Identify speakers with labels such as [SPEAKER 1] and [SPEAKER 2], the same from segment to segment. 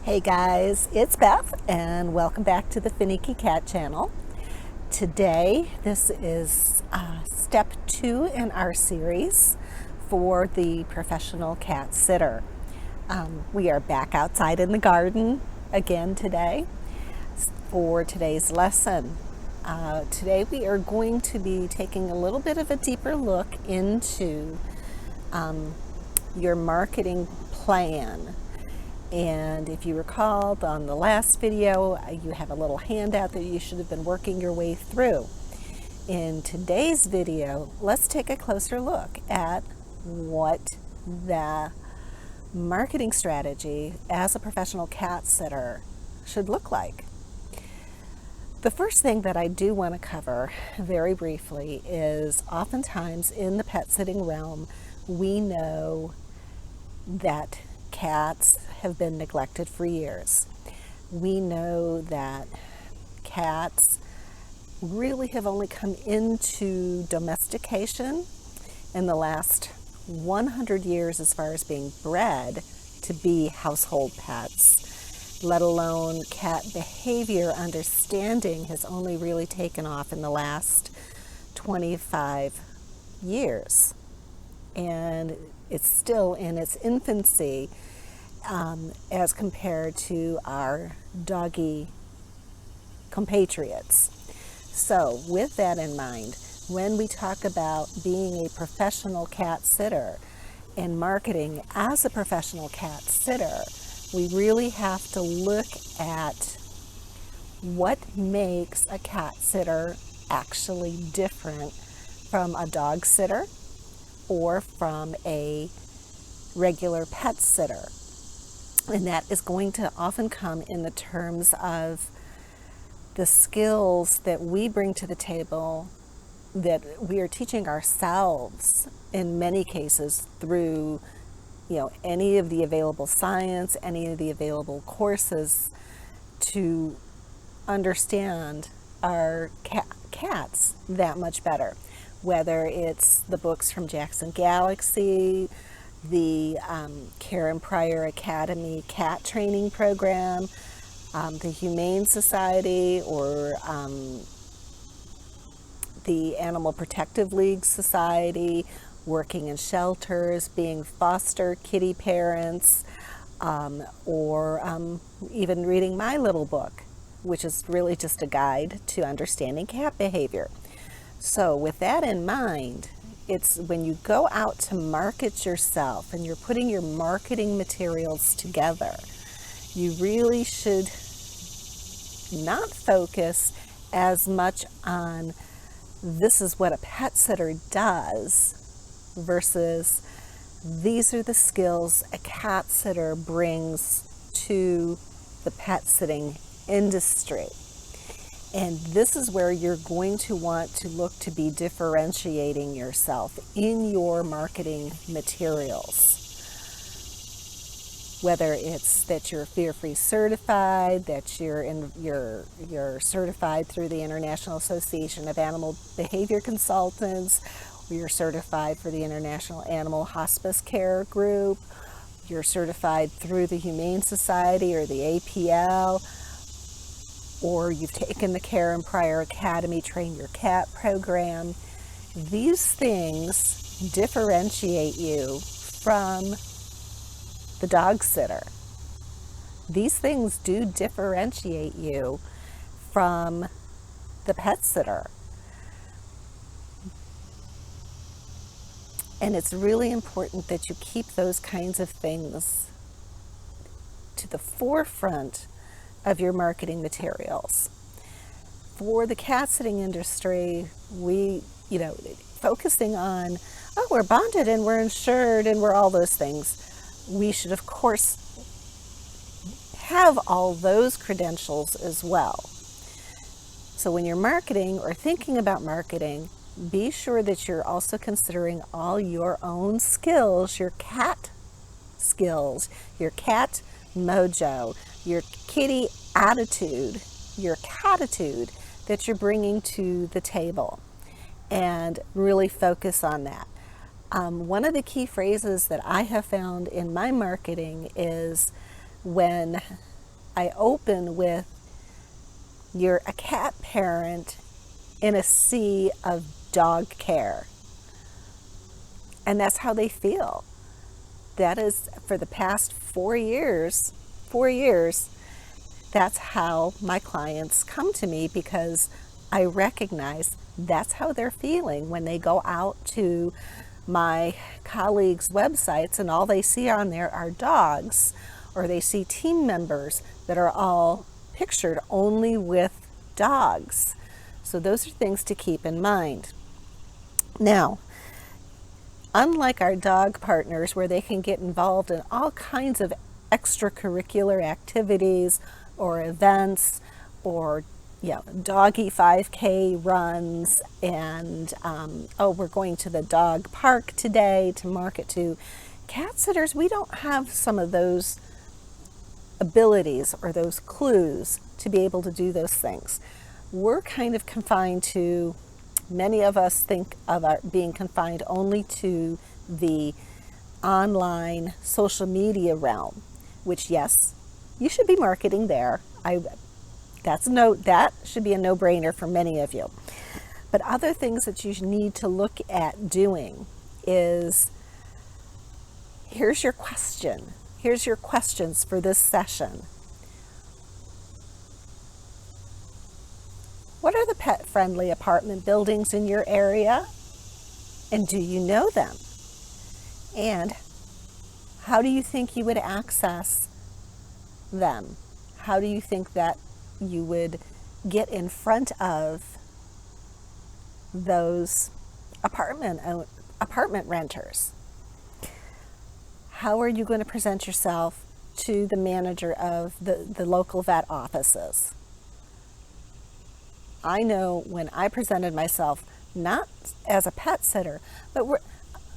[SPEAKER 1] Hey guys, it's Beth and welcome back to the Finicky Cat channel. Today, this is step 2 in our series for the professional cat sitter. We are back outside in the garden again today for today's lesson. Today we are going to be taking a little bit of a deeper look into your marketing plan. And if you recall on the last video, you have a little handout that you should have been working your way through. In today's video, let's take a closer look at what the marketing strategy as a professional cat sitter should look like. The first thing that I do want to cover very briefly is oftentimes in the pet sitting realm, we know that cats have been neglected for years. We know that cats really have only come into domestication in the last 100 years as far as being bred to be household pets, let alone cat behavior understanding has only really taken off in the last 25 years. And it's still in its infancy as compared to our doggy compatriots. So with that in mind, when we talk about being a professional cat sitter and marketing as a professional cat sitter, we really have to look at what makes a cat sitter actually different from a dog sitter or from a regular pet sitter. And that is going to often come in the terms of the skills that we bring to the table that we are teaching ourselves in many cases through, any of the available science, any of the available courses to understand our cats that much better. Whether it's the books from Jackson Galaxy, the Karen Pryor Academy cat training program, the Humane Society, or the Animal Protective League Society, working in shelters, being foster kitty parents, or even reading my little book, which is really just a guide to understanding cat behavior. So with that in mind, it's when you go out to market yourself and you're putting your marketing materials together, you really should not focus as much on this is what a pet sitter does versus these are the skills a cat sitter brings to the pet sitting industry. And this is where you're going to want to look to be differentiating yourself in your marketing materials. Whether it's that you're fear-free certified, that you're certified through the International Association of Animal Behavior Consultants, or you're certified for the International Animal Hospice Care Group, you're certified through the Humane Society or the APL, or you've taken the Karen Pryor Academy Train Your Cat program. These things differentiate you from the dog sitter. These things do differentiate you from the pet sitter. And it's really important that you keep those kinds of things to the forefront of your marketing materials. For the cat sitting industry, we, focusing on, we're bonded and we're insured and we're all those things. We should, of course, have all those credentials as well. So when you're marketing or thinking about marketing, be sure that you're also considering all your own skills, your cat skills, your cat mojo, your kitty attitude, your catitude that you're bringing to the table, and really focus on that. One of the key phrases that I have found in my marketing is when I open with, you're a cat parent in a sea of dog care. And that's how they feel. That is, for the past 4 years, that's how my clients come to me, because I recognize that's how they're feeling when they go out to my colleagues' websites and all they see on there are dogs, or they see team members that are all pictured only with dogs. So those are things to keep in mind. Now, unlike our dog partners, where they can get involved in all kinds of extracurricular activities or events, or doggy 5K runs, and we're going to the dog park today to market to. Cat sitters, we don't have some of those abilities or those clues to be able to do those things. We're kind of confined to, many of us think of our being confined only to the online social media realm, which, yes, you should be marketing there. That should be a no-brainer for many of you. But other things that you need to look at doing is, here's your question. Here's your questions for this session. What are the pet-friendly apartment buildings in your area? And do you know them? And how do you think you would access them? How do you think that you would get in front of those apartment renters? How are you going to present yourself to the manager of the local vet offices? I know when I presented myself, not as a pet sitter, but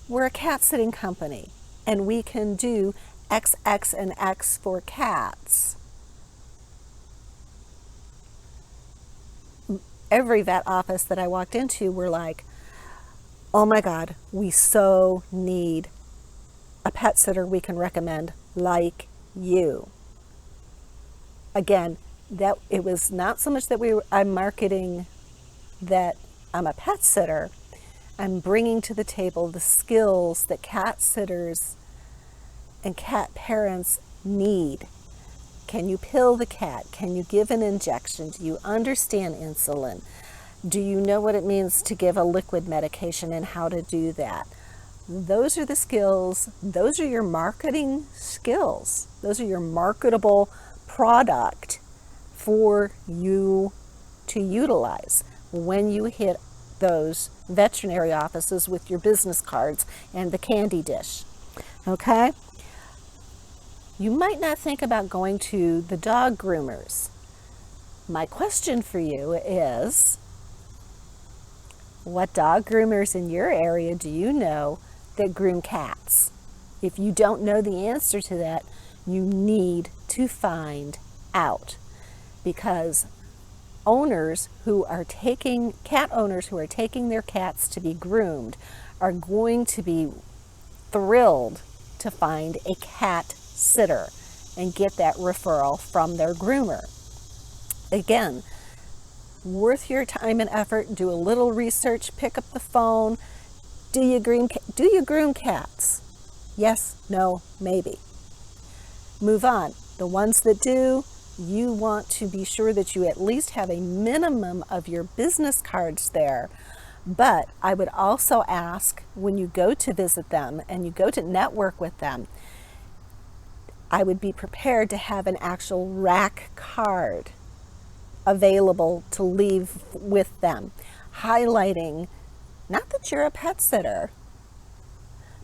[SPEAKER 1] we're a cat sitting company, and we can do X, X, and X for cats. Every vet office that I walked into were like, oh my God, we so need a pet sitter we can recommend like you. Again, that it was not so much that I'm marketing that I'm a pet sitter. I'm bringing to the table the skills that cat sitters and cat parents need. Can you pill the cat? Can you give an injection? Do you understand insulin? Do you know what it means to give a liquid medication and how to do that? Those are the skills. Those are your marketing skills. Those are your marketable product for you to utilize when you hit those veterinary offices with your business cards and the candy dish. Okay? You might not think about going to the dog groomers. My question for you is, what dog groomers in your area do you know that groom cats? If you don't know the answer to that, you need to find out, because cat owners who are taking their cats to be groomed are going to be thrilled to find a cat sitter and get that referral from their groomer. Again, worth your time and effort. Do a little research, pick up the phone. Do you groom cats? Yes, no, maybe. Move on. The ones that do, you want to be sure that you at least have a minimum of your business cards there. But I would also ask, when you go to visit them and you go to network with them, I would be prepared to have an actual rack card available to leave with them, highlighting not that you're a pet sitter,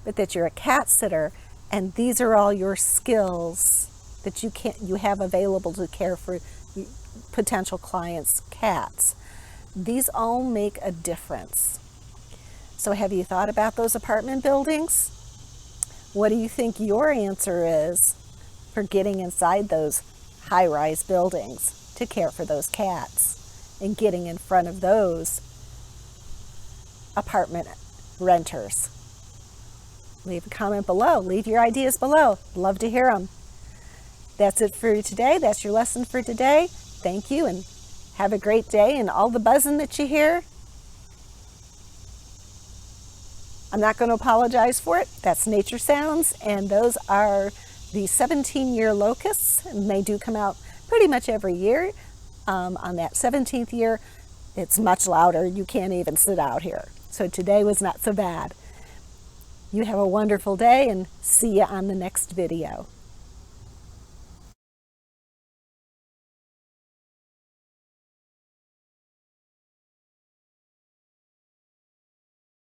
[SPEAKER 1] but that you're a cat sitter, and these are all your skills that you have available to care for potential clients' cats. These all make a difference. So have you thought about those apartment buildings? What do you think your answer is for getting inside those high-rise buildings to care for those cats and getting in front of those apartment renters? Leave a comment below. Leave your ideas below. Love to hear them. That's it for today. That's your lesson for today. Thank you, and have a great day. And all the buzzing that you hear, I'm not going to apologize for it. That's nature sounds, and those are the 17-year locusts, and they do come out pretty much every year. On that 17th year, it's much louder. You can't even sit out here. So today was not so bad. You have a wonderful day, and see you on the next video.